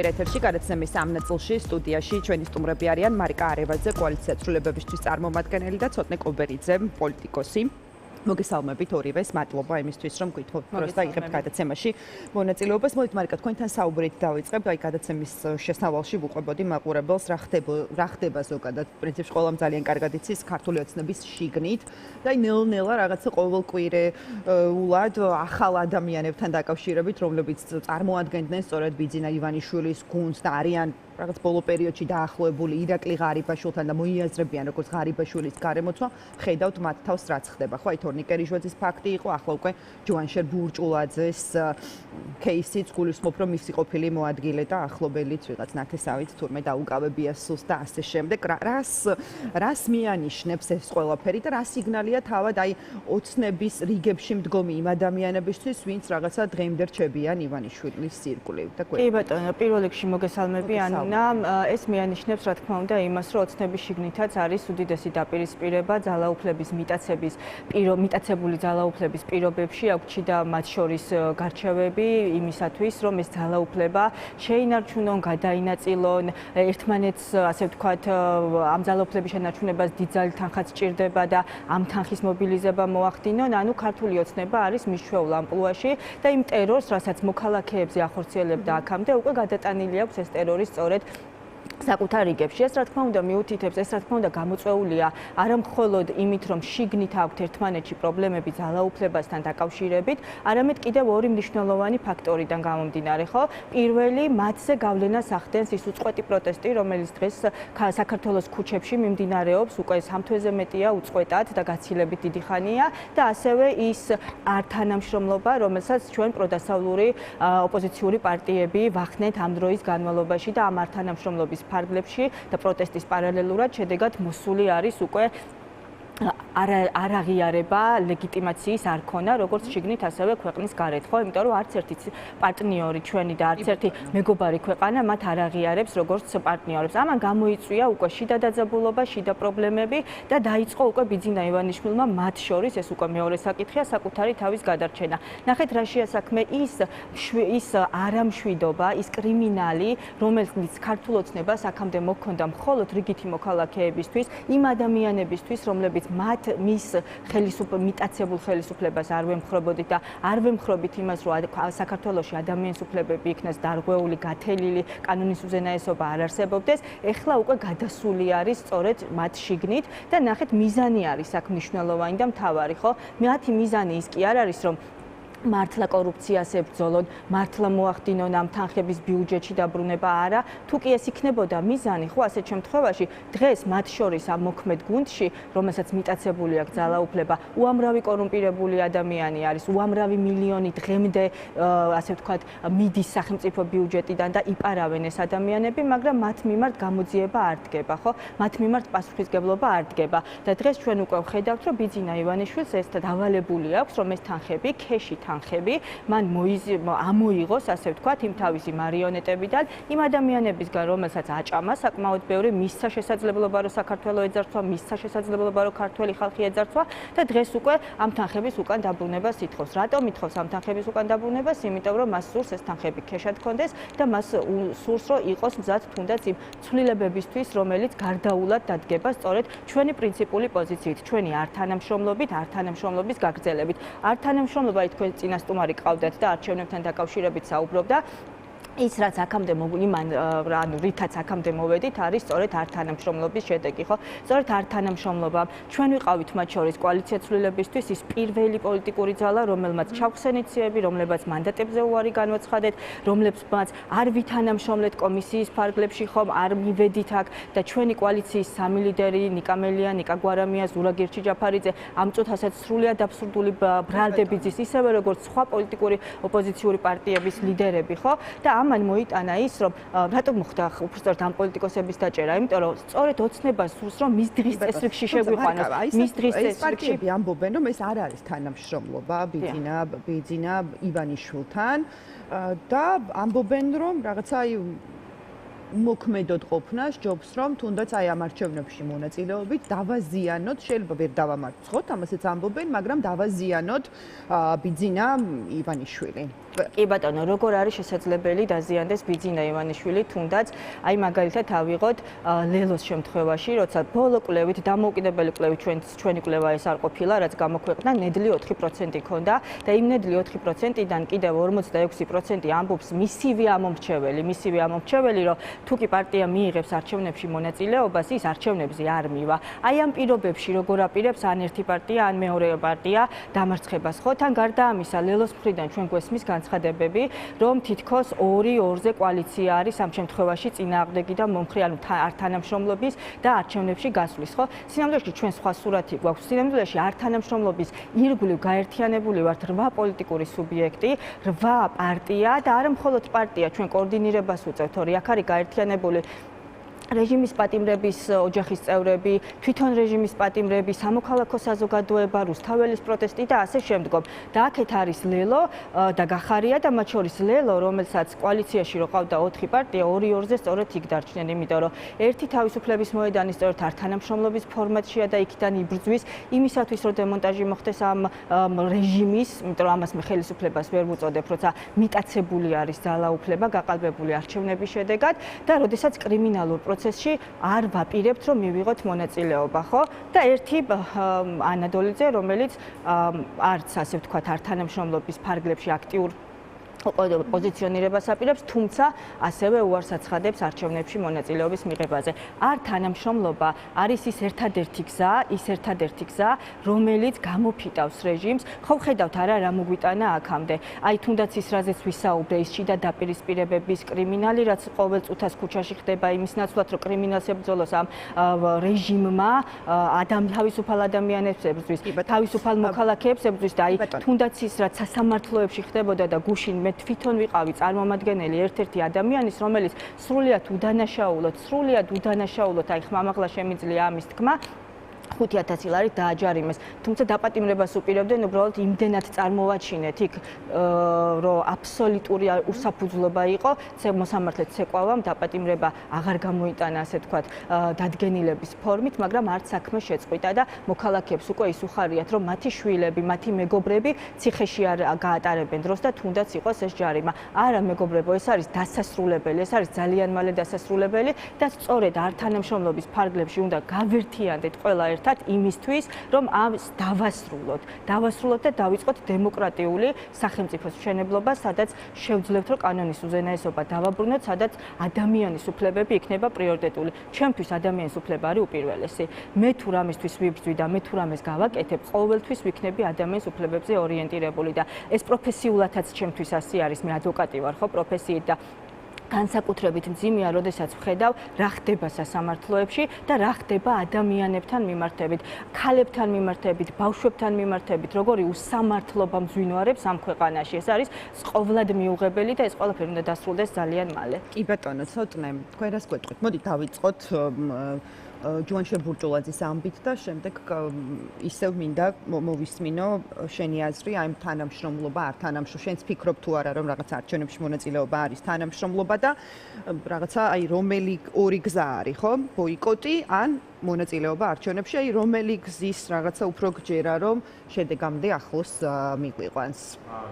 ეთერში გადაცემის ამ ნაწილში სტუდიაში ჩვენი სტუმრები არიან მარიკა არევაძე, კოალიცია ცვლილებებისთვის წარმომადგენელი და ცოტნე კობერიძე, პოლიტიკოსი. მოგესალმებით ორივეს, მადლობა იმისთვის, რომ გითხოვთ პროსტა იღებთ გადაცემაში მონაწილეობას. მოდით მარიკა, თქვენთან საუბრით დავიწყებთ, აი გადაცემის შესავალში ვუყვებოდი მაყურებელს, რა ხდება ზოგადად. პრინციპში ყველამ ძალიან კარგად იცის ქართული ოცნების შიგნით და აი ნელ-ნელა რაღაცა ყოველკვირეულად ახალ ადამიანებთან დაკავშირებით, რომლებიც წარმოადგენდნენ სწორედ ბიძინა ივანიშვილის გუნდს და არიან რაღაც ბოლო პერიოდში დაახლოებული ირაკლი ღარიბაშვილთან და მოიაზრებიან როგორც ღარიბაშვილის გარემოცვა, ხედავთ მათ თავს რაც ხდება. ხო, აი თორნიკე რიჟვაძის ფაქტი იყო, ახლა უკვე ჯუანშერ ბურჭულაძეს кейსიც გულისხმობ, რომ მისი ყოფილი მოადგილე და ახლობელიც ვიღაც ნათესავით თურმე დაუკავებია სულს და ასე შემდეგ. რას მიანიშნებს ეს ყველაფერი და რა სიგნალია თავად აი ოცნების რიგებში მდგომი იმ ადამიანებისთვის, ვინც რაღაცა დღემდე რჩებიან ივანიშვილის ირგვლივ და კი ბატონო, პირველ რიგში მოგესალმები ეს მიანიშნებს რა თქმა უნდა იმას, რომ ოცნების შიგნითაც არის უდიდესი დაპირისპირება ძალაუფლების მიტაცებული ძალაუფლების პირობებში აქვს და მათ შორის გარჩევები იმისათვის, რომ ეს ძალაუფლება შეინარჩუნონ, გადაინაწილონ, ერთმანეთს ასე ვთქვათ, ამ ძალაუფლების შენარჩუნებას დიდძალი თანხაც სჭირდება და ამ თანხის მობილიზება მოახდინონ, ანუ ქართული ოცნება არის მისჩვეულ ამპლუაში და იმ ტერორს, რასაც მოქალაქეებზე ახორციელებდა აქამდე, უკვე გადატანილი აქვს ეს ტერორი სწორედ საკუთარ რიგებში. ეს რა თქმა უნდა მიუთითებს, ეს რა თქმა უნდა გამოწვეულია არა მხოლოდ იმით, რომ შიგნით აქვთ ერთმანეთში პრობლემები ძალაუფლებასთან დაკავშირებით, არამედ კიდევ ორი მნიშვნელოვანი ფაქტორიდან გამომდინარე, ხო? პირველი, მათზე გავლენას ახდენს ის უწყვეტი პროტესტი, რომელიც დღეს საქართველოს ქუჩებში მიმდინარეობს, უკვე სამთვეზე მეტია უწყვეტად და გაცილებით დიდი ხანია და ასევე ის ართანამშრომლობა, რომელსაც ჩვენ პროდასავლური ოპოზიციური პარტიები ვახდნეთ ამ დროის განმავლობაში და ამ ართანამშრომლობის ფარგლებში და პროტესტის პარალელურად შედეგად მოსული არის უკვე არაღიარება ლეგიტიმაციის არ ქონა, როგორც შიგნით, ასევე ქვეყნის გარეთ, ხო? იმიტომ რომ არც ერთი პარტნიორი ჩვენი და არც ერთი მეგობარი ქვეყანა მათ არ აღიარებს როგორც პარტნიორებს. ამან გამოიწვია უკვე შიდა დაძაბულობა, შიდა პრობლემები და დაიწყო უკვე ბიძინა ივანიშვილმა მათ შორის, ეს უკვე მეორე საკითხია, საკუთარი თავის გადარჩენა. ნახეთ რაშია საქმე, ის არამშვიდობა, ის კრიმინალი, რომელიც ქართულ ოცნებას აქამდე მოჰქონდა მხოლოდ რიგითი მოქალაქეებისთვის, იმ ადამიანებისთვის, რომლებიც მის მიტაცებულ ხელისუფლებას არ ვემხრობოდით და არ ვემხრობით იმას, რომ საქართველოში ადამიანის უფლებები იქნას დარღვეული, გათელილი, კანონის უზენაესობა არ არსებობდეს, ეხლა უკვე გადასული არის სწორედ მათ შიგნით და ნახეთ მიზანი არის აქ მნიშვნელოვანი და მთავარი, ხო? მათი მიზანი ის კი არ არის, რომ მართლა კორუფციას ებრძოლონ, მართლა მოახდინონ ამ თანხების ბიუჯეტში დაბრუნება არა, თუ კი ეს იქნებოდა მიზანი, ხო, ასეთ შემთხვევაში დღეს მათ შორის ამ მოქმედ გუნდში, რომელსაც მიტაცებული აქვს ძალაუფლება, უამრავი კორუმპირებული ადამიანი არის, უამრავი მილიონი დღემდე, ასე ვთქვათ, მიდის სახელმწიფო ბიუჯეტიდან და იპარავენ ეს ადამიანები, მაგრამ მათ მიმართ გამოძიება არ დგება, ხო? მათ მიმართ პასუხისმგებლობა არ დგება და დღეს ჩვენ უკვე ვხედავთ, რომ ბიძინა ივანიშვილს ეს დავალებული აქვს, რომ ეს თანხები ქეში თანხები მან ამოიღოს, ასე ვთქვათ, იმ თავისი მარიონეტებიდან, იმ ადამიანებისგან, რომელსაც აჭამა საკმაოდ ბევრი მისცა შესაძლებლობა, რომ საქართველოს ეძარცვა, მისცა შესაძლებლობა, რომ ქართველი ხალხი ეძარცვა და დღეს უკვე ამ თანხების უკან დაბრუნებას ითხოვს. რატომ ითხოვს ამ თანხების უკან დაბრუნებას? იმიტომ რომ მას სურს ეს თანხები ქეშად ჰქონდეს და მას სურს, რომ იყოს მზად თუნდაც იმ ცვლილებებისთვის, რომელიც გარდაულად დადგება სწორედ ჩვენი პრინციპული პოზიციით, ჩვენი ართანამშრომლობის გაგრძელებით. ართანამშრომლობა თქვენ წინასწარმეტყველები ყავდათ და არჩევნებთან დაკავშირებით საუბრობდა. ის რაც აქამდე რითაც აქამდე მოვედით არის სწორედ ართანამშრომლობის შედეგი, ხო? სწორედ ართანამშრომლობა. ჩვენ ვიყავით მათ შორის კოალიცია ცვლილებისთვის ის პირველი პოლიტიკური ძალა, რომელმაც ჩაგვხსენიციები, რომლებაც მანდატებზე უარი განვაცხადეთ, რომლებსაც არ ვითანამშრომლეთ კომისიის ფარგლებში, ხომ არ მივედით აქ და ჩვენი კოალიციის სამი ლიდერი ნიკა მელია, ნიკა გვარამია, ზურაგ ირჩი-ჯაფარიძე ამ წუთასაც სრულიად აბსურდული ბრალდებით ზის, ისევე როგორც სხვა პოლიტიკური ოპოზიციური პარტიების ლიდერები, ხო? და ამან მოიტანა ის, რომ რატომ მოხდა უბრალოდ ამ პოლიტიკოსების დაჭერა, იმიტომ რომ სწორედ ოცნებას სურს, რომ მის დღის წესრიგში შეგვიყვანოს. მის დღის წესრიგში ამბობენ, რომ ეს არ არის თანამშრომლობა ბიძინა ივანიშვილთან და ამბობენ, რომ რაღაცა უმოქმედოდ ყოფნა სჯობს, რომ თუნდაც აი ამ არჩევნებში მონაწილეობით დავაზიანოთ, შეიძლება ვერ დავამარცხოთ, ამასაც ამბობენ, მაგრამ დავაზიანოთ ბიძინა ივანიშვილი. კი ბატონო, როგორ არის შესაძლებელი დაზიანდეს ბიძინა ივანიშვილი, თუნდაც აი მაგალითად ავიღოთ ლელოს შემთხვევაში, როცა ბოლო კვლევით, დამოუკიდებელი კვლევით ჩვენი კვლევა ეს არ ყოფილა, რაც გამოქვეყნდა, ნედლი 4% ჰქონდა და იმ ნედლი 4%-დან კიდევ 46% ამბობს მისივე ამომრჩეველი, რომ თუ კი პარტია მიიღებს არჩევნებში მონაწილეობას, ის არჩევნებზე არ მივა. აი ამ პირობებში როგორ აპირებს ან ერთი პარტია, ან მეორე პარტია დამარცხებას, ხო? თან გარდა ამისა, ლელოს მხრიდან ჩვენ გვესმის განცხადებები, რომ თითქოს 2-2-ზე კოალიცია არის ამ შემთხვევაში წინააღმდეგი და მომხრე, ანუ თანამშრომლობის და არჩევნებში გასვლის, ხო? სინამდვილეში ჩვენ სხვა სურათი გვაქვს. სინამდვილეში არ თანამშრომლობის ირგვლივ გაერთიანებული ვართ 8 პოლიტიკური სუბიექტი, 8 პარტია და არა მხოლოდ პარტია, ჩვენ კოორდინირებას უწევთ, ორი აქ არის გაერთიანებული რეჟიმის პატიმრების ოჯახის წევრები, თვითონ რეჟიმის პატიმრები, სამოქალაქო საზოგადოება, რუსთაველის პროტესტი და ასე შემდგომ. და აქეთ არის ლელო და გახარია და მათ შორის ლელო, რომელსაც კოალიციაში რო ყავდა 4 პარტია, 2-2-ზე სწორედ იქ დარჩნენ, იმიტომ რომ ერთი თავისუფლების მოედანი სწორედ არ თანამშრომლობის ფორმატშია და იქიდან იბრძვის იმისათვის, რომ დემონტაჟი მოხდეს ამ რეჟიმის, იმიტომ რომ ამას მე ხელისუფლებას ვერ ვუწოდებ, როცა მიტაცებული არის ძალაუფლება, გაყალბებული არჩევნების შედეგად და როდესაც კრიმინალურ პროცესში არ ვაპირებთ, რომ მივიღოთ მონაწილეობა, ხო? და ერთი ანადოლიძე, რომელიც არც ასე ვთქვათ, არ თანამშრომლობის ფარგლებში აქტიურ პოზიციონირებას აპირებს, თუმცა ასევე უარს აცხადებს არჩევნებში მონაწილეობის მიღებაზე. არ თანამშრომლობა არის ის ერთადერთი გზა, რომელიც გამოფიტავს რეჟიმს. ხო ხედავთ არა რა მოგვიტანა აქამდე. აი თუნდაც ის რაზეც ვისაუბრე, ის შიდა დაპირისპირებების კრიმინალი, რაც ყოველ წუთას ქუჩაში ხდება იმის ნაცვლად, რომ კრიმინალს ებრძოლოს ამ რეჟიმმა, თავისუფალ ადამიანებს ებრძვის, თავისუფალ მოქალაქეებს ებრძვის და აი თუნდაც ის რაც სასამართლოებში ხდებოდა და გუშინ მე თვითონ ვიყავი წარმომადგენელი ერთ-ერთი ადამიანის, რომელიც სრულიად უდანაშაულოდ, აი ხმამაღლა შემიძლია ამის თქმა, 5,000 ლარი დააჯარიმეს. თუმცა დაპატიმრებას უპირებდნენ უბრალოდ იმდენად წარმოვაჩინეთ იქ, რომ აბსოლუტური უსაფუძვლობა იყო, მოსამართლედ ცეკვავამ დაპატიმრება აღარ გამოიტანა, ასე თქვათ, დადგენილების ფორმით, მაგრამ არც საქმე შეწყვიტა და მოქალაქეებს უკვე ის უხარიათ, რომ მათი შვილები, მათი მეგობრები ციხეში არ გაატარებენ დროს და თუნდაც იყოს ეს ჯარიმა. არა მეგობრებო, ეს არის დასასრულებელი, ეს არის ძალიან მალე დასასრულებელი და სწორედ არ თანამშრომლობის ფარგლებში უნდა გავერთიანდეთ ყველა ერთად იმისთვის, რომ ამს დავასრულოთ და დავიწყოთ დემოკრატიული სახელმწიფოს მშენებლობა, სადაც შევძლებთ, რომ კანონის უზენაესობა დავაბრუნოთ, სადაც ადამიანის უფლებები იქნება პრიორიტეტული. ჩემთვის ადამიანის უფლება არის უპირველესი. მე თუ რამისთვის ვიბრძვი და მე თუ რამეს გავაკეთებ, ყოველთვის ვიქნები ადამიანის უფლებებზე ორიენტირებული და ეს პროფესიულადაც ჩემთვის ასე არის. მე ადვოკატი ვარ, ხო, პროფესიით და განსაკუთრებით მძიმეა, როდესაც ვხედავ რა ხდება სასამართლოებში და რა ხდება ადამიანებთან მიმართებით, ქალებთან მიმართებით, ბავშვებთან მიმართებით, როგორი უსამართლობა მძვინვარებს ამ ქვეყანაში. ეს არის ყოვლად მიუღებელი და ეს ყველაფერი უნდა დასრულდეს ძალიან მალე. კი ბატონო, ცოტნე, თქვენ რას გვეტყვით? მოდი დავიწყოთ ჯუანშე ბურჯულაძის ამბით და შემდეგ ისევ მინდა მოვისმინო შენი აზრი აი თანამშრომლობა არ თანამშრომლობა. შენც ფიქრობ თუ არა რომ რაღაც არჩევნებში მონაწილეობა არის თანამშრომლობა და რაღაცა აი რომელი ორი გზა არის, ხო? ბოიკოტი ან მონაწილეობა არჩევნებში, აი რომელი გზის რაღაცა უფრო გჯერა რომ შედეგამდე ახლოს მიგვიყვანს.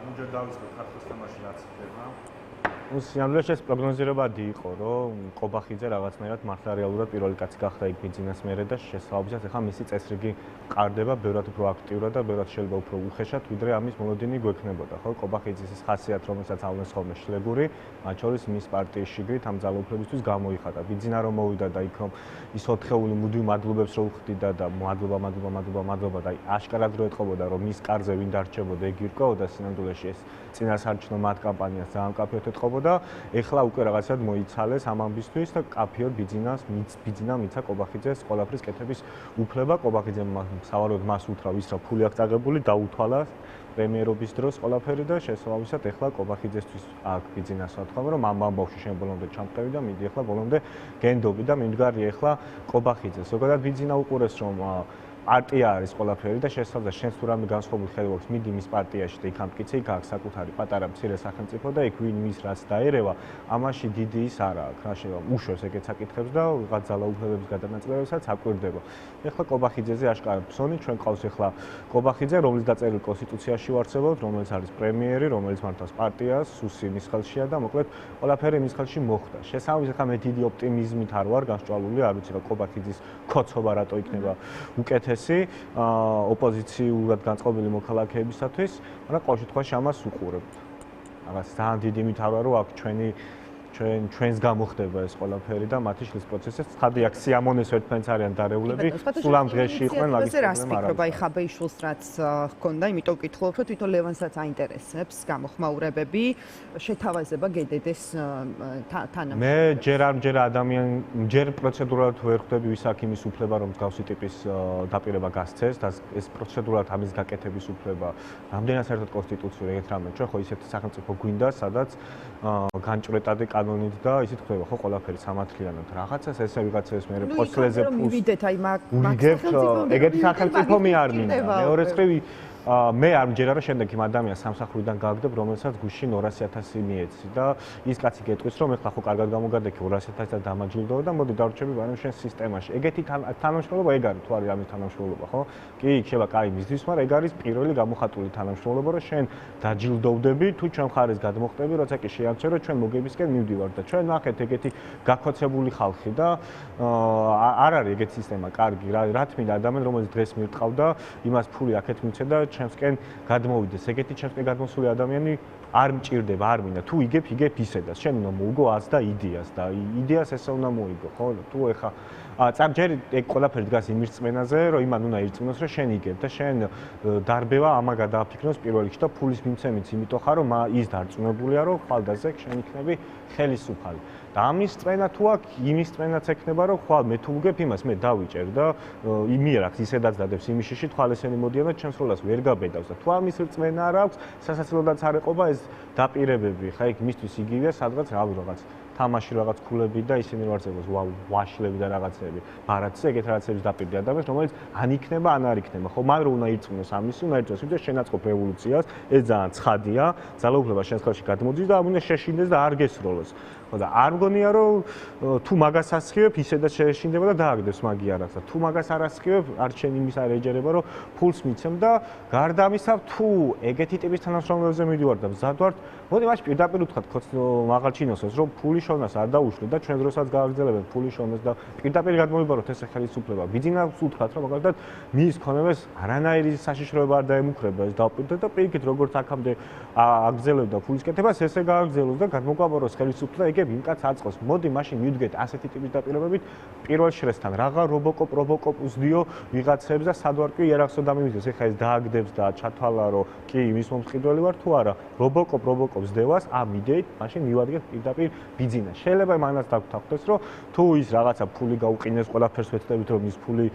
ნუ ჯერ დავიწყოთ ხარხის თამაში რაც ხდება. სინამდვილეში ეს პროგნოზირებადი იყო, რომ ყობახიძე რაღაცნაირად მართლა რეალურად პირველი კაცი გახდა იქ ბიზნეს მერე და შესაძლებლად ახლა მისი წესრიგი ყარდება ბევრად უფრო აქტიურად და ბევრად შეიძლება უფრო უხეშად, ვიდრე ამის მოლოდინი გვექნებოდა, ხო? ყობახიძის ის ხასიათი, რომელსაც ავნეს ხოლმე შლეგური, მათ შორის მის პარტიის შიგრით ამ ძალაუფლებისთვის გამოიხატა. ბიზნა რომ მოვიდა და იქ რომ ის ოთხეული მუდმივ მადლობებს რო უხდიდა და მადლობა და აშკარად რო ეთყობოდა, რომ მის კარზე ვინ დარჩებოდა, ეგ ირკვეოდა სინამდვილეში ეს წინასაარჩევნო მათკამპანიას ძალიან კაფეოდ ეთყობოდა. ეხლა უკვე რაღაცად მოიცალეს ამ ამბისთვის და კაფეოდ ბიზნა მიცა ყობახიძეს ყველაფრის კეთების უფლება. ყობახიძემ სავარაუდოდ მას უთხრა, ვის რა ფული აქვს წაღებული, დაუთვალა პრემიერობის დროს ყველაფერი და შესაბამისად ეხლა ყობახიძესთვის აქ ბიზნას ვთქვა, რომ ამ ამბავში შენ ბოლომდე ჩამყევი და მიდი ეხლა ბოლომდე გენდობი და მიმდგარი ეხლა ყობახიძეს. ზოგადად ბიზნა უყურეს, რომ პარტია არის ყველაფერი და შესაძლოა შენს თუ რამე განსხვავებული ხედვა აქვს, მიდი მის პარტიაში და იქ ამტკიცე, იქ აქვს საკუთარი პატარა მცირე სახელმწიფო და იქ ვინ მის რაც დაერევა, ამაში დიდი ის არა აქვს. რა შეიძლება უშვებს ეგეთ საკითხებს და ვიღაც ძალაუფლების გადანაწილებასაც აკვირდება. ეხლა კობახიძეზე აშკარად ფსონი, ჩვენ ყავს ეხლა კობახიძე, რომელიც დაწერილი კონსტიტუციაში ვარცხებობთ, რომელიც არის პრემიერი, რომელიც მართავს პარტიას, სუსი მის ხელშია და მოკლედ ყველაფერი მის ხელში მოხდა. შესაბამისად, ხა მე დიდი ოპტიმიზმით არ ვარ განსჭვალული, არ ვიცი რა კობახიძის ქოცობა რატო იქნება უკეთესი ოპოზიციურად განწყობილი მოქალაქეებისათვის, მაგრამ ყოველ შემთხვევაში ამას უყურებთ. რაღაც ძალიან დიდი მით არ ვარ, რომ აქ ჩვენს გამოხდება ეს ყველაფერი და მათი შლის პროცესიც ცხადია, სიამონეს ერთმანეთს არიან დარეულები, სულ ამ დღეში იყვნენ მაგის პრობლემა არ არის. ხაბეიშვილს რაც ჰქონდა, იმიტომ ვკითხულობ, რომ თვითონ ლევანსაც აინტერესებს გამოხმაურებები, შეთავაზება გედედეს თანამშრომლობა. მე ჯერ პროცედურულად ვერ ხვდები ვის აქ იმის უფლება, რომ მსგავსი ტიპის დაპირება გასცეს და ეს პროცედურულად ამის გაკეთების უფლება რამდენად საერთოდ კონსტიტუციური ეგეთ რამე. ჩვენ ხო ისეთი სახელმწიფო გვინდა, სადაც განჭვრეტადი კანონით და ისიც ხდება ხო ყველაფერი სამართლიანად. რაღაცას ესე ვიღაცებს მე პოსტლეზე ფულს მივიდეთ აი მაგ ეგეთი სახელმწიფო მე არ მინდა. მეორე მხრივ მე არ მჯერა რომ შემდეგ იმ ადამიანს სამსახურიდან გააგდებ, რომელსაც გუშინ 200.000 მიეცი და ის კაცი გეტყვის რომ ეხლა ხო კარგად გამოგადექი 200.000 და დამაჯილდოა და მოდი დავრჩები ბანემ შენ სისტემაში. ეგეთი თანამშრომლობა ეგ არის თუ არის ამის თანამშრომლობა, ხო? კი, იქ შევა კაი მისთვის, მაგრამ ეგ არის პირველი გამოხატული თანამშრომლობა, რომ შენ დაჯილდოვდები თუ ჩვენ მხარეს გადმოხტები, როცა კი შეამჩნევ, რომ ჩვენ მოგებისკენ მივდივარ და ჩვენ ნახეთ ეგეთი გაქოცებული ხალხი და არ არის ეგეთი სისტემა კარგი. რა თქმა ადამიანი რომელიც დღეს მირტყავდა, იმას ფული აქეთ მიცე და ჩემსკენ გადმოვიდეს. ეგეთი ჩემსკენ გადმოსული ადამიანი არ მჭირდება, არ მინდა. თუ იგებ ისედაც. შენ უნდა მოუგო ას და იდეას და იდეას ესე უნდა მოიგო, ხო? თუ ეხა წამჯერ ეგ ყველაფერი დგას იმის წმენაზე, რომ იმან უნდა ირწმუნოს, რომ შენ იგებ და შენ დარბევა ამა გადააფიქროს პირველ რიგში და ფულის მიმცემიც იმიტომ ხარ, რომ ის დარწმუნებულია, რომ ხვალდაზე შენ იქნები ხელისუფალი. და ამის წმენა თუ აქვს, იმის წმენაც ექნება, რომ ხვალ მე თუ ვგებ იმას, მე დავიჭერ და იმერ აქვს ისედაც დადებს იმის შიში, თვალ ესენი მოდიან და ჩემს როლას ვერ გაბედავს და თუ ამის წმენა არ აქვს, სასაცილოდაც არ ეყობა ეს დაპირებები. ხა იქ მისთვის იგივეა, სადღაც რაღაც თამაში რაღაც ქულები და ისინი ვარცხებოს ვაშლები და რაღაცები. ბარათზე ეგეთ რაღაცების დაპირდი ადამიანს, რომელიც ან იქნება, ან არ იქნება. ხო, მაგრამ უნდა ირწმუნოს ამისი, უნდა ირწმუნოს, ვიდრე შენაწყობ ევოლუციას, ეს ძალიან ცხადია, ძალაუფლება შენს ხელში გადმოდის და ამ უნდა შეშინდეს და არ გესროლოს. ხო და არ მგონია რომ თუ მაგას ასხივებ, ისედაც შეეშინდება და დააგდებს მაგია რაღაცა. თუ მაგას არ ასხივებ, არჩენ იმის არ ეჯერება, რომ ფულს მიცემ და გარდა ამისა, თუ ეგეთი ტიპის თანამშრომლობებზე მივიდივარ და მზად ვარ, მოდი მაშინ პირდაპირ უთხრათ მაღალ ჩინოსებს, რომ ფული შოვნას არ დაუშვათ და ჩვენ დროსაც გააგრძელებთ ფული შოვნას და პირდაპირ გადმოვიბაროთ ეს ხელისუფლება. ბიძინას უთხრათ, რომ მაგალითად მის ქონებას არანაირი საშიშროება არ დაემუქრება ეს დავპირდეთ და პირიქით როგორც აქამდე აგრძელებდა ფულის კეთებას, ესე გააგრძელოს და გადმოგვაბაროს ხელისუფლება ეგ იმ კაც აწყოს. მოდი მაშინ მივდგეთ ასეთი ტიპის დაპირებებით პირველ შრესთან. რაღა რობოკოპ უზდიო ვიღაცებს და სად ვარ კი იარაღსო დამივიდეს. ეხა ეს დააგდებს და ჩათვალა რომ კი იმის მომსყიდველი ვარ თუ არა. რობოკოპ ზდევას ამ იდეით მაშინ მივადგეთ პირდაპირ ბიძინა. შეიძლება მანაც დაგვთანხმდეს რომ თუ ის რაღაცა ფული გაუყინეს, ყველაფერს ვეცდებით რომ ის ფული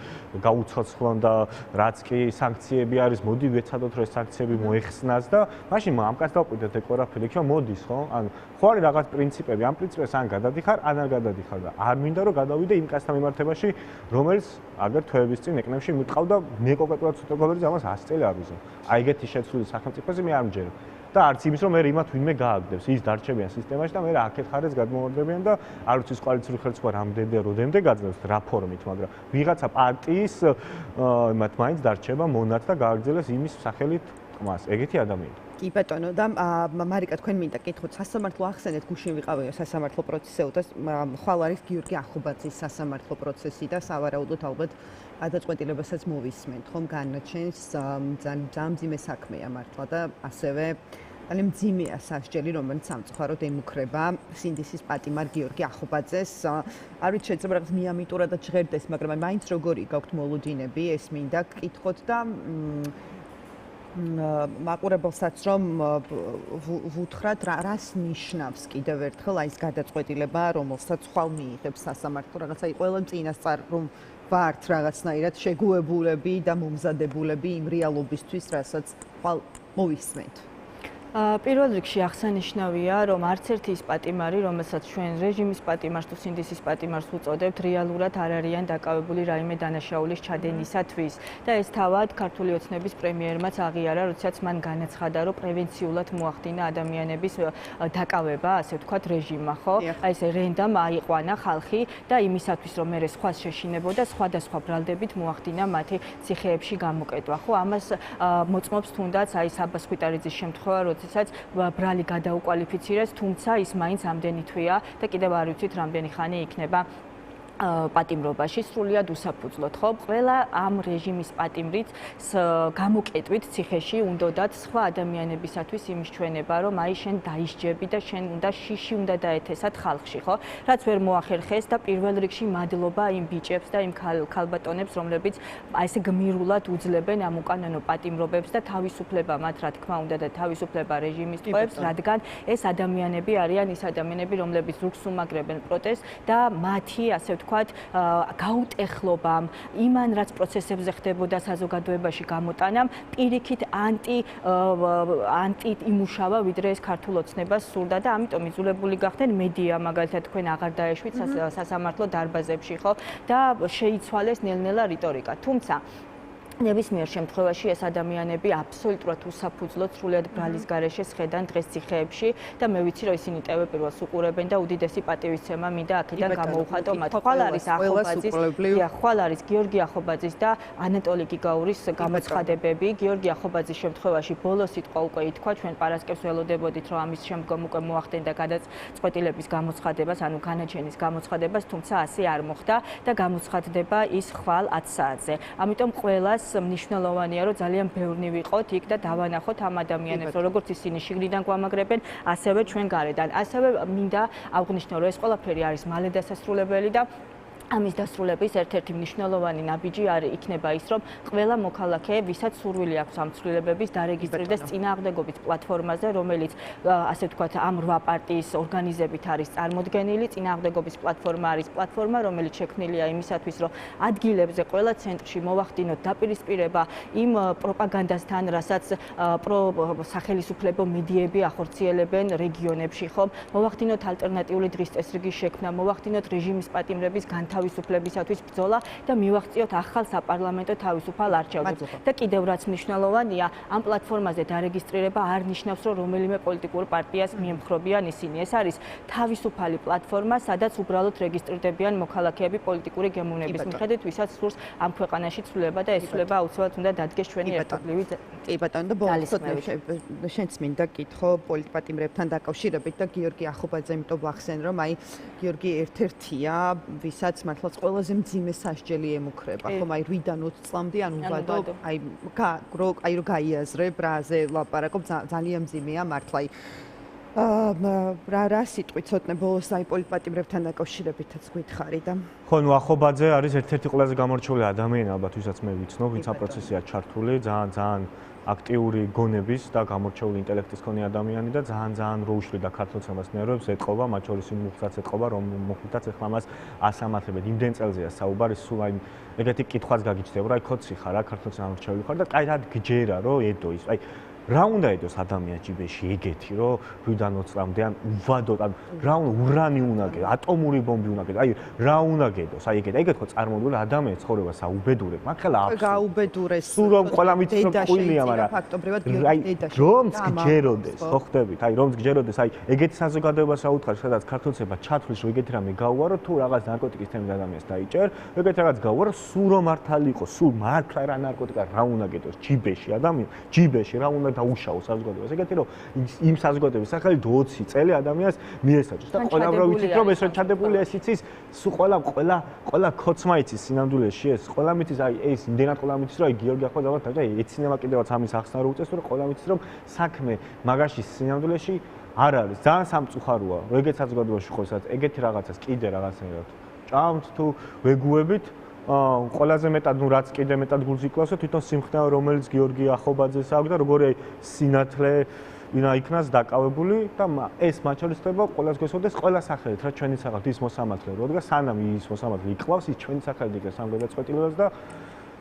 გაუცოცხლონ და რაც კი სანქციები არის, მოდი ვეცადოთ რომ ეს სანქციები მოეხსნას და მაშინ ამ კაც დავყიდეთ ეგ ყველაფერი. იქ მოდის ხო? ანუ ხო არის რაღაც პრინციპები, ამ პრინციპებს ან გადადიხარ, ან არ გადადიხარ და არ მინდა რომ გადავიდე იმ კაცთან მიმართებაში, რომელიც აგერ თვეების წინ ეკნებში მიტყავდა მე კონკრეტულად ცოტა ამას 100 წელი არ ვიზამ. აი ეგეთი შეცვლილი სახელმწიფოზე მე არ მჯერებ. და არც იმის რომ მე იმათ ვინმე გააგდებს, ის დარჩებიან სისტემაში და მე აქეთ ხარეს გადმოვარდებიან და არ ვიცი კოალიციური ხელისუფლება რამდენდე გაძლევს რა ფორმით, მაგრამ ვიღაცა პარტიის იმათ მაინც დარჩება მონად და გააგრძელებს იმის სახელით თქმას. ეგეთი ადამიანი. კი ბატონო და მარიკა თქვენ მინდა კითხოთ სასამართლო ახსენეთ გუშინ ვიყავიო სასამართლო პროცესზე და ხვალ არის გიორგი ახუბაძის სასამართლო პროცესი და სავარაუდოდ ალბათ გადაწყვეტილებასაც მოვისმენთ ხომ განაჩენს ძალიან მძიმე საქმეა მართლა და ასევე ძალიან მძიმეა სასჯელი რომელიც სამწუხაროდ ემუქრება სინდისის პატიმარ გიორგი ახუბაძეს არ ვიცი შეიძლება რაღაც მიამიტურადაც ჟღერდეს მაგრამ მაინც როგორი გაქვთ მოლოდინები ეს მინდა კითხოთ და მაყურებელსაც რომ ვუთხრათ რას ნიშნავს კიდევ ერთხელ აი ეს გადაწყვეტილება რომელსაც ხვალ მიიღებს სასამართლო რაღაცა ყველა წინასწარ რომ ვართ რაღაცნაირად შეგუებულები და მომზადებულები იმ რეალობისთვის რასაც ხვალ მოვისმენთ პირველ რიგში აღსანიშნავია, რომ არც ერთი ის პატიმარი, რომელსაც ჩვენ რეჟიმის პატიმარს თუ სინდისის პატიმარს უწოდებთ, რეალურად არ არიან დაკავებული რაიმე დანაშაულის ჩადენისათვის. და ეს თავად ქართული ოცნების პრემიერმაც აღიარა, როდესაც მან განაცხადა, რომ პრევენციულად მოახდინა ადამიანების დაკავება, ასე ვთქვათ, რეჟიმმა, ხო? აი ეს რენდამ აიყვანა ხალხი და იმისათვის, რომ მერე სხვას შეშინებოდა, სხვადასხვა ბრალდებით მოახდინა მათი ციხეებში გამოკეტვა, ხო? ამას მოწმობს თუნდაც აი საბას ხვიტარიძის შემთხვევა, როდესაც ბრალი გადაუკვალიფიცირეს, თუმცა ის მაინც ამდენი თვეა და კიდევ არ ვიცით რამდენი ხანი იქნება პატიმრობაში, სრულიად უსაფუძვლოდ, ხო? ყველა ამ რეჟიმის პატიმრით გამოკეტვით ციხეში უნდათ სხვა ადამიანებისათვის იმის ჩვენება, რომ აი შენ დაისჯები და შენ უნდა შიში უნდა დაეთესად ხალხში, ხო? რაც ვერ მოახერხეს და პირველ რიგში მადლობა იმ ბიჭებს და იმ ქალბატონებს, რომლებიც აი ესე გმირულად უძლებენ ამ უკანონო პატიმრობებს და თავისუფლება მათ, რა თქმა უნდა, და თავისუფლება რეჟიმის ტყვეებს, რადგან ეს ადამიანები არიან ის ადამიანები, რომლებიც რუქს უმაგრებენ პროტესტს და მათი, ასე ვთქვათ, გაუტეხლობამ, იმან, რაც პროცესებზე ხდებოდა საზოგადოებაში გამოტანამ, პირიქით ანტი იმუშავა, ვიდრე ეს ქართულ ოცნებას სურდა და ამიტომ იძულებული გახდნენ მედია, მაგალითად, თქვენ აღარ დაეშვით სასამართლო დარბაზებში, ხო? და შეიცვალეს ნელ-ნელა რიტორიკა. თუმცა ნებისმიერ შემთხვევაში ეს ადამიანები აბსოლუტურად უსაფუძვლოდ სრულიად ბრალის გარეშე სხედან დღეს ციხეებში და მე ვიცი რომ ისინი ტევ პირველს უყურებენ და უდიდესი პატივისცემა მინდა აქედან გამოუხატო მათ. ხვალ არის ახობაძის, ხვალ არის გიორგი ახობაძის და ანატოლი გიგაურის გამოცხადებები. გიორგი ახობაძის შემთხვევაში ბოლოს სიტყვა უკვე ითქვა, ჩვენ პარასკევს ველოდებოდით რომ ამის შემდგომ უკვე მოახდენდა გადაწყვეტილების გამოცხადებას, ანუ განაჩენის გამოცხადებას, თუმცა ასე არ მოხდა და გამოცხადდება ის ხვალ 10 საათზე. ამიტომ ყველას მნიშვნელოვანია, რომ ძალიან ბევრი ვიყოთ იქ და დავანახოთ ამ ადამიანებს, როგორც ისინი შიგნიდან გვამაგრებენ, ასევე ჩვენ გარედან. ასევე მინდა აღვნიშნო, რომ ეს ყველაფერი არის მალე დასასრულებელი და ამის დასრულების ერთ-ერთი მნიშვნელოვანი ნაბიჯი იქნება ის, რომ ყველა მოქალაქე, ვისაც სურვილი აქვს ამ ცვლილებების, დარეგისტრირდეს წინააღმდეგობის პლატფორმაზე, რომელიც, ასე ვთქვათ, ამ 8 პარტიის ორგანიზებით არის წარმოდგენილი. წინააღმდეგობის პლატფორმა არის პლატფორმა, რომელიც შექმნილია იმისათვის, რომ ადგილებზე, ყველა ცენტრში მოვახდინოთ დაპირისპირება იმ პროპაგანდასთან, რასაც სახელისუფლებო მედიები ახორციელებენ რეგიონებში, ხომ? მოვახდინოთ ალტერნატიული დღის წესრიგის შექმნა, მოვახდინოთ რეჟიმის პატიმრების თავისუფლებისათვის ბრძოლა და მივახციოთ ახალ საპარლამენტო თავისუფალ არჩევნებს. და კიდევ რაც მნიშვნელოვანია, ამ პლატფორმაზე დარეგისტრირება არ ნიშნავს, რომ რომელიმე პოლიტიკურ პარტიას მიემხრობიან ისინი. ეს არის თავისუფალი პლატფორმა, სადაც უბრალოდ რეგისტრირდებიან მოქალაქეები პოლიტიკური გემოვნების მიხედვით, ვისაც სურს ამ ქვეყანაში ცვლილება და ეს ცვლილება აუცილებლად უნდა დადგეს ჩვენი ერთობლივი. კი ბატონო, და ბოლოს შენც მინდა კითხო პოლიტპატიმრებთან დაკავშირებით და გიორგი ახობაძე, იმიტომ ვახსენ, რომ აი გიორგი ერთ-ერთია, ვისაც მართლაც ყველაზე მძიმე სასჯელი ემუქრება, ხომ? აი 8-დან 20 წლამდე, ანუ ვადო, აი რო გაიაზრე ბრაზე ლაპარაკობ, ძალიან მძიმეა მართლა. რა სიტყვით ცოტნე ბოლოს აი პოლიტპატიმრებთან დაკავშირებითაც გითხარი და ხო, ნუ ახობაძე არის ერთ-ერთი ყველაზე გამორჩეული ადამიანი, ალბათ, ვისაც მე ვიცნობ, ვინც ამ პროცესია ჩართული, ძალიან აქტიური გონების და გამორჩეული ინტელექტის მქონე ადამიანი და ძალიან რო უშლიდა ქართულ ოცნებას ნერვებს, ეთყობა, მათ შორის იმ მუხტაც ეთყობა, რომ მუხტაც ეხლა მას ასამართლებენ. იმდენ წელზეა საუბარი, სულ აი ეგეთი კითხვაც გაგიჩნდება, აი ხოცი ხარ, რა ქართულ ოცნებას გამორჩეული ხარ და კაი გჯერა, რომ ედო ის. აი რა უნდა ედოს ადამიანს ჯიბეში ეგეთი, რომ 8-დან 20 წლამდე ან უვადოდ, ან რა ურანი უნდა გედო, ატომური ბომბი უნდა გედო. აი რა უნდა გედოს, აი ეგეთ ხო წარმოუდგენელ ადამიანის ცხოვრებას აუბედურებ. მაგ ხელა აქვს. გაუბედურეს. სულ რომ ყველა მითხრა რომ ყույლია, მაგრამ ფაქტობრივად გიორგი დედაში. რომც გჯეროდეს, ხო ხდებით? აი რომც გჯეროდეს, აი ეგეთი საზოგადოებას აუთხარ, სადაც ქართულცება ჩათვლის, რომ ეგეთი რამე გაუარო, თუ რაღაც ნარკოტიკის თემის ადამიანს დაიჭერ, ეგეთი რაღაც გაუარო, სულ რომ მართალი იყო, სულ მართლა რა ნარკოტიკა რა უნდა გედოს ჯიბეში ადამიანი, ჯიბეში რა უნდა დაუშაოს საზოგადოებას. ეგეთი რომ იმ საზოგადოების სახელით 20 წელი ადამიანს მიესაჯოს და ყველა რო ვიცით რომ ეს ჩადებული ეს იცის, სულ ყველა ქოცმა იცის სინამდვილეში ეს. ყველა მითის აი ეს იმდენად ყველა მითის რომ აი გიორგი ახობაძე და ეცინება კიდევაც ამის ახსნა რო უწეს, რომ ყველა მითის რომ საქმე მაგაში სინამდვილეში არ არის. ძალიან სამწუხაროა. ეგეთ საზოგადოებაში ხო სადაც ეგეთი რაღაცას კიდე რაღაცნაირად ჭამთ თუ ვეგუებით. ყველაზე მეტად ნუ რაც კიდე მეტად გულს იკლავსო თვითონ სიმხნევა რომელიც გიორგი ახობაძეს აქვს და როგორი სინათლე ვინა იქნას დაკავებული და ეს მათ შორის ხდება ყველას გესწოდეს ყველა სახელით რა ჩვენი სახელით ის მოსამართლე როდგა სანამ ის მოსამართლე იკლავს ის ჩვენი სახელით იქნება სამ გადაწყვეტილებას და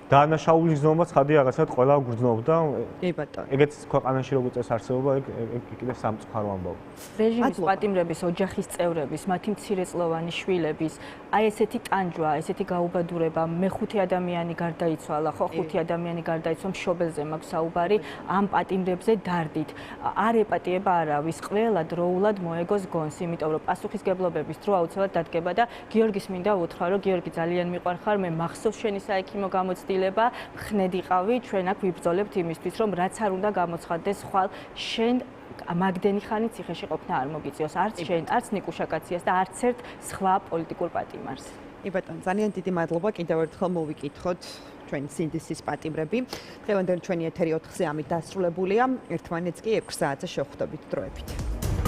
დაანაშაულის გზნობა ცხადი რაღაცად ყველა გრძნობდა. კი ბატონო. ეგეც ქვეყანაში როგორ წეს არსებობა, ეგ კიდე სამწუხარო ამბავი. რეჟიმის პატიმრების, ოჯახის წევრების, მათი მცირეწლოვანი შვილების, აი ესეთი ტანჯვა, ესეთი გაუბადურება, მეხუთე ადამიანი გარდაიცვალა, ხო, ხუთი ადამიანი გარდაიცვალა, მშობელზე მაქვს საუბარი, ამ პატიმრებზე დარდით. არ ეპატიება არავის, ყველა დროულად მოეგოს გონს, იმიტომ რომ პასუხისგებლობების დრო აუცილებლად დადგება და გიორგის მინდა უთხრა, რომ გიორგი ძალიან მიყვარხარ, მე მახსოვს შენი საექიმო გამოცდილება, ხნედიყავი, ჩვენ აქ ვიბრძოლებთ იმისთვის, რომ რაც არ უნდა გამოცხადდეს ხვალ შენ მაგდენი ხანი ციხეში ყოფნა არ მოგიწიოს, არც შენ, არც ნიკუშა კაციას და არც ერთ სხვა პოლიტიკურ პატიმარს. კი ბატონო, ძალიან დიდი მადლობა, კიდევ ერთხელ მოვიკითხოთ ჩვენი სინდისის პატიმრები. დღევანდელი ჩვენი ეთერი 4-ზე ამით დასრულებულია. ერთმანეთს კი 6 საათზე შევხვდებით დროებით.